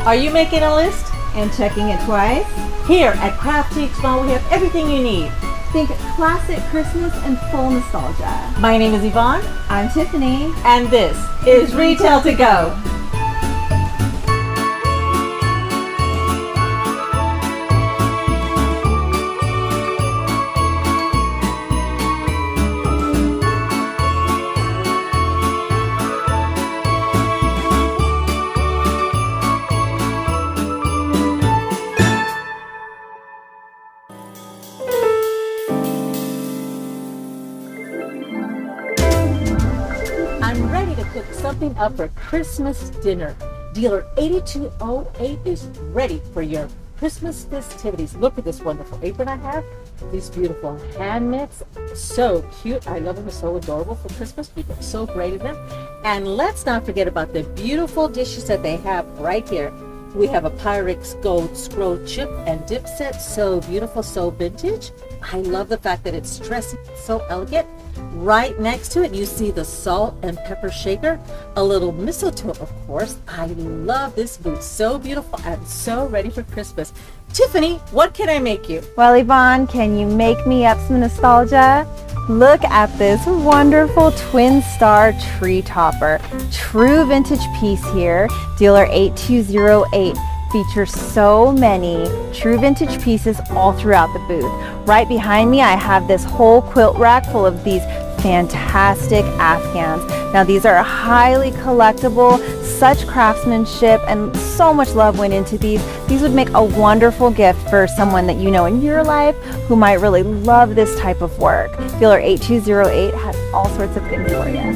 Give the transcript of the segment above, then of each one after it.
Are you making a list and checking it twice? Here at Craftiques Mall, we have everything you need. Think classic Christmas and full nostalgia. My name is Yvonne. I'm Tiffany. And this is Retail to Go. I'm ready to cook something up for Christmas dinner. Dealer 8208 is ready for your Christmas festivities. Look at this wonderful apron I have. These beautiful hand mitts. So cute. I love them. They're so adorable for Christmas. You look so great in them. And let's not forget about the beautiful dishes that they have right here. We have a Pyrex Gold Scroll Chip and Dip Set. So beautiful, so vintage. I love the fact that it's dressy, so elegant. Right next to it, you see the salt and pepper shaker, a little mistletoe, of course. I love this booth. So beautiful and so ready for Christmas. Tiffany, what can I make you? Well, Yvonne, can you make me up some nostalgia? Look at this wonderful twin star tree topper. True vintage piece here. Dealer 8208. Features so many true vintage pieces all throughout the booth. Right behind me, I have this whole quilt rack full of these fantastic Afghans. Now these are highly collectible, such craftsmanship and so much love went into these. These would make a wonderful gift for someone that you know in your life who might really love this type of work. Dealer 8208 has all sorts of things for you.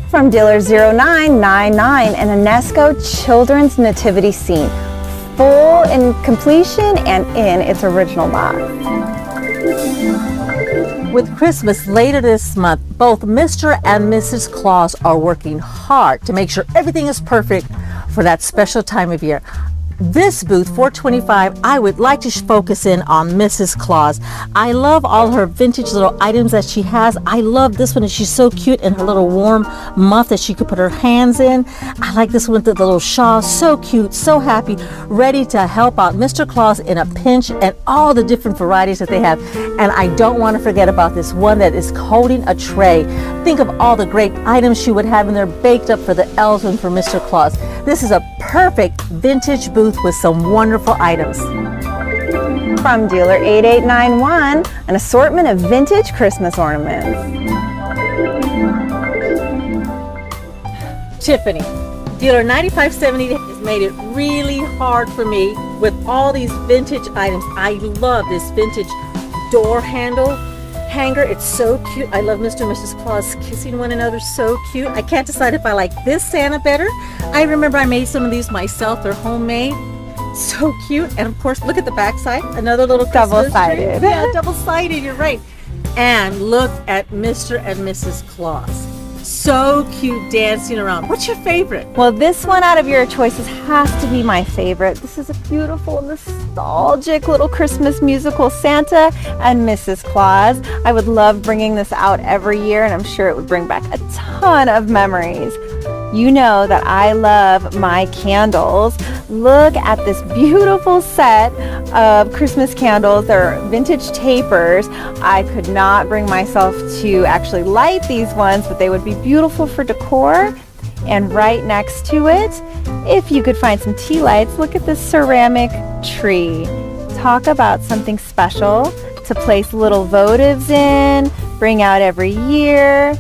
From Dealer 0999, an UNESCO Children's Nativity Scene, full in completion and in its original box. With Christmas later this month, both Mr. and Mrs. Claus are working hard to make sure everything is perfect for that special time of year. This booth, 425, I would like to focus in on Mrs. Claus. I love all her vintage little items that she has. I love this one. She's so cute in her little warm muff that she could put her hands in. I like this one with the little shawl. So cute, so happy, ready to help out Mr. Claus in a pinch and all the different varieties that they have. And I don't want to forget about this one that is holding a tray. Think of all the great items she would have in there baked up for the elves and for Mr. Claus. This is a perfect vintage booth with some wonderful items. From Dealer 8891, an assortment of vintage Christmas ornaments. Tiffany, Dealer 9570 has made it really hard for me with all these vintage items. I love this vintage door handle hanger. It's so cute. I love Mr. and Mrs. Claus kissing one another. So cute. I can't decide if I like this Santa better. I remember I made some of these myself. They're homemade. So cute. And of course, look at the back side. Another little double-sided. Yeah, double-sided. You're right. And look at Mr. and Mrs. Claus. So cute dancing around. What's your favorite? Well, this one out of your choices has to be my favorite. This is a beautiful, nostalgic little Christmas musical, Santa and Mrs. Claus. I would love bringing this out every year, and I'm sure it would bring back a ton of memories. You know that I love my candles. Look at this beautiful set of Christmas candles. They're vintage tapers. I could not bring myself to actually light these ones, but they would be beautiful for decor. And right next to it, if you could find some tea lights, look at this ceramic tree. Talk about something special to place little votives in, bring out every year,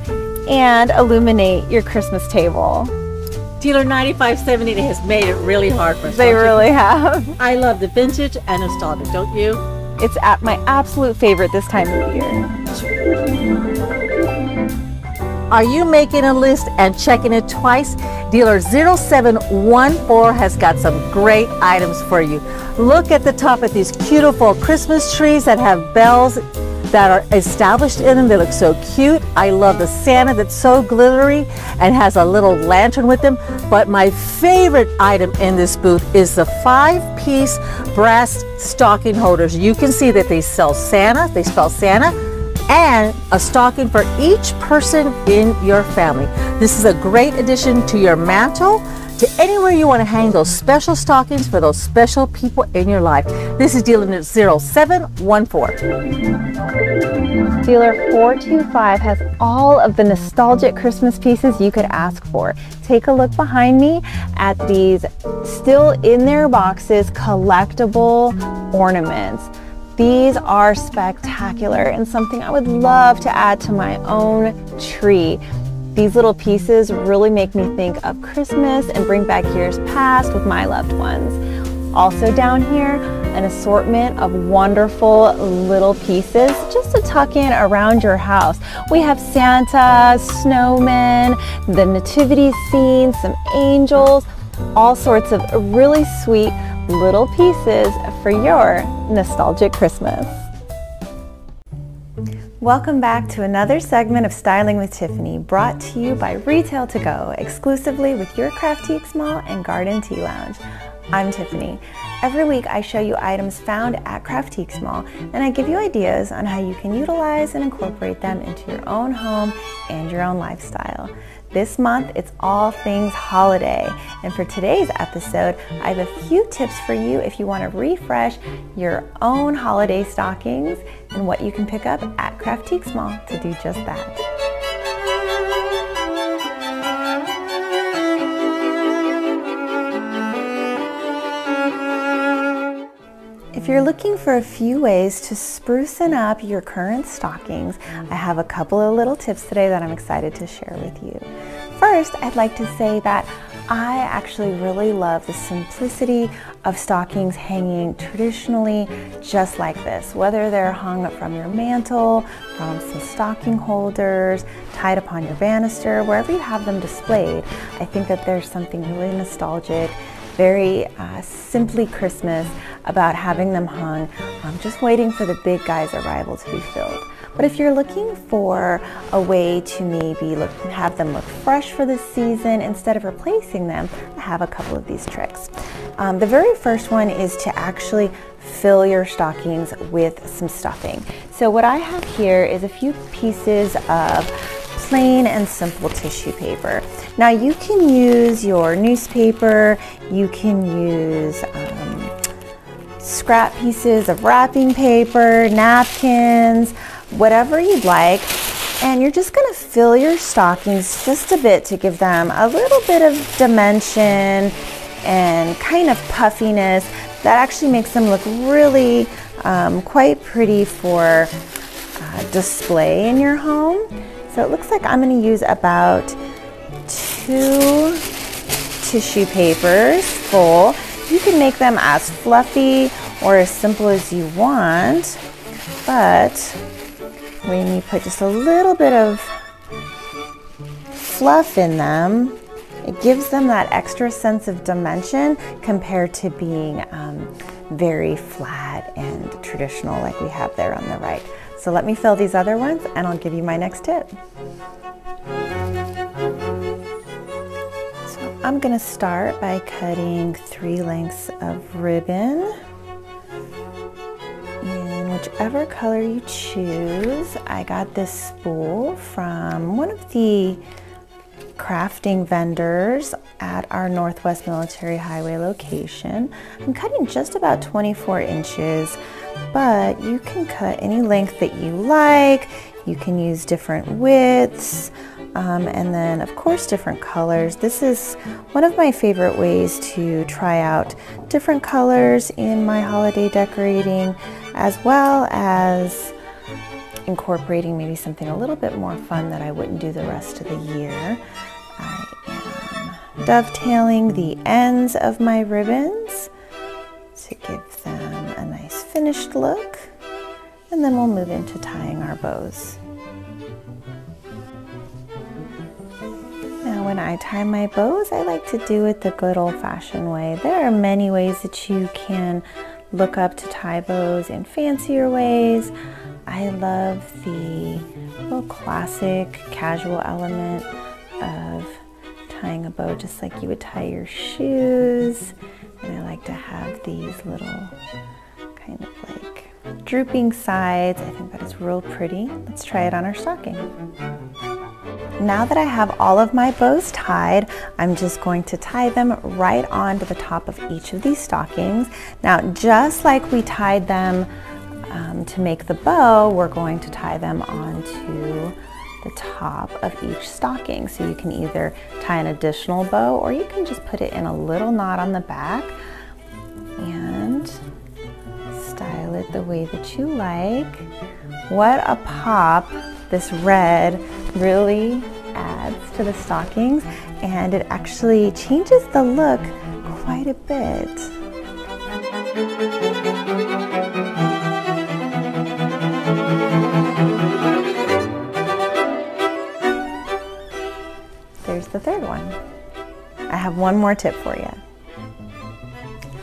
and illuminate your Christmas table. Dealer 9570 has made it really hard for us. They really have. I love the vintage and nostalgia, don't you? It's my absolute favorite this time of year. Are you making a list and checking it twice? Dealer 0714 has got some great items for you. Look at the top of these beautiful Christmas trees that have bells that are established in them. They look so cute. I love the Santa that's so glittery and has a little lantern with them. But my favorite item in this booth is the 5-piece brass stocking holders. You can see that they spell Santa, and a stocking for each person in your family. This is a great addition to your mantle, to anywhere you want to hang those special stockings for those special people in your life. This is dealer 0714. Dealer 425 has all of the nostalgic Christmas pieces you could ask for. Take a look behind me at these still in their boxes collectible ornaments. These are spectacular and something I would love to add to my own tree. These little pieces really make me think of Christmas and bring back years past with my loved ones. Also down here, an assortment of wonderful little pieces just to tuck in around your house. We have Santa, snowmen, the nativity scene, some angels, all sorts of really sweet little pieces for your nostalgic Christmas. Welcome back to another segment of Styling with Tiffany, brought to you by Retail To Go, exclusively with your Craftiques Mall and Garden Tea Lounge. I'm Tiffany. Every week I show you items found at Craftiques Mall, and I give you ideas on how you can utilize and incorporate them into your own home and your own lifestyle. This month, it's all things holiday. And for today's episode, I have a few tips for you if you want to refresh your own holiday stockings and what you can pick up at Craftiques Mall to do just that. If you're looking for a few ways to sprucing up your current stockings, I have a couple of little tips today that I'm excited to share with you. First, I'd like to say that I actually really love the simplicity of stockings hanging traditionally just like this, whether they're hung from your mantle, from some stocking holders, tied upon your banister, wherever you have them displayed. I think that there's something really nostalgic, very simply Christmas about having them hung, just waiting for the big guy's arrival to be filled. But if you're looking for a way to maybe have them look fresh for this season instead of replacing them, I have a couple of these tricks. The very first one is to actually fill your stockings with some stuffing. So what I have here is a few pieces of plain and simple tissue paper. Now you can use your newspaper, you can use scrap pieces of wrapping paper, napkins, whatever you'd like, and you're just going to fill your stockings just a bit to give them a little bit of dimension and kind of puffiness that actually makes them look really quite pretty for display in your home. So it looks like I'm going to use about 2 tissue papers full. You can make them as fluffy or as simple as you want, but when you put just a little bit of fluff in them, it gives them that extra sense of dimension compared to being very flat and traditional like we have there on the right. So let me fill these other ones and I'll give you my next tip. So I'm going to start by cutting 3 lengths of ribbon in whichever color you choose. I got this spool from one of the crafting vendors at our Northwest Military Highway location. I'm cutting just about 24 inches, but you can cut any length that you like. You can use different widths, and then of course different colors. This is one of my favorite ways to try out different colors in my holiday decorating, as well as incorporating maybe something a little bit more fun that I wouldn't do the rest of the year. I am dovetailing the ends of my ribbons to give them a nice finished look, and then we'll move into tying our bows. Now when I tie my bows, I like to do it the good old-fashioned way. There are many ways that you can look up to tie bows in fancier ways. I love the little classic casual element of tying a bow just like you would tie your shoes. And I like to have these little kind of like drooping sides. I think that is real pretty. Let's try it on our stocking. Now that I have all of my bows tied, I'm just going to tie them right onto the top of each of these stockings. Now, just like we tied them to make the bow, we're going to tie them onto the top of each stocking. So you can either tie an additional bow or you can just put it in a little knot on the back and style it the way that you like. What a pop this red really adds to the stockings, and it actually changes the look quite a bit. There's the third one. I have one more tip for you.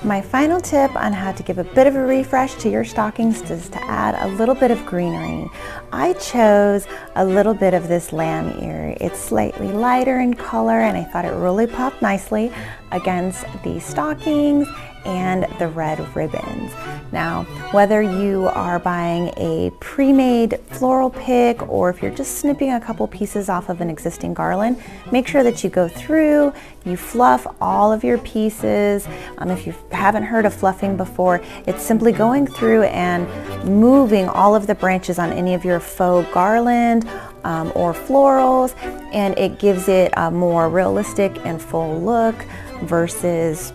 My final tip on how to give a bit of a refresh to your stockings is to add a little bit of greenery. I chose a little bit of this lamb ear. It's slightly lighter in color and I thought it really popped nicely against the stockings and the red ribbons. Now, whether you are buying a pre-made floral pick or if you're just snipping a couple pieces off of an existing garland, make sure that you go through, you fluff all of your pieces. If you haven't heard of fluffing before, it's simply going through and moving all of the branches on any of your faux garland or florals, and it gives it a more realistic and full look versus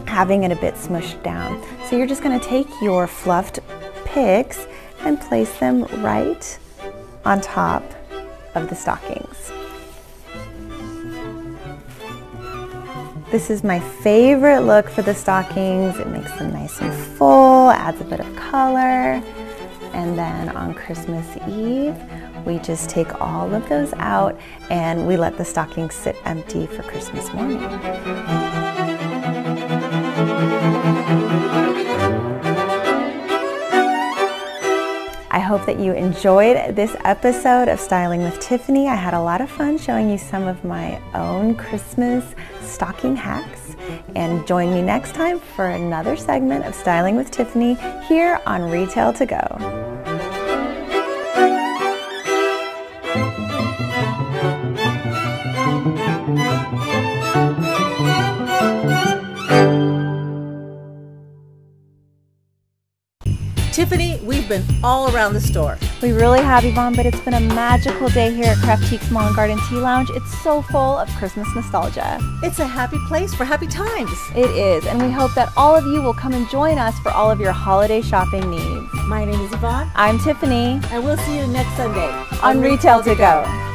having it a bit smushed down. So you're just going to take your fluffed picks and place them right on top of the stockings. This is my favorite look for the stockings. It makes them nice and full, adds a bit of color. And then on Christmas Eve, we just take all of those out and we let the stockings sit empty for Christmas morning. I hope that you enjoyed this episode of Styling with Tiffany. I had a lot of fun showing you some of my own Christmas stocking hacks. And join me next time for another segment of Styling with Tiffany here on Retail To Go. Tiffany, we've been all around the store. We really have, Yvonne, but it's been a magical day here at Craftiques Mall and Garden Tea Lounge. It's so full of Christmas nostalgia. It's a happy place for happy times. It is, and we hope that all of you will come and join us for all of your holiday shopping needs. My name is Yvonne. I'm Tiffany. And we'll see you next Sunday on Retail To Go.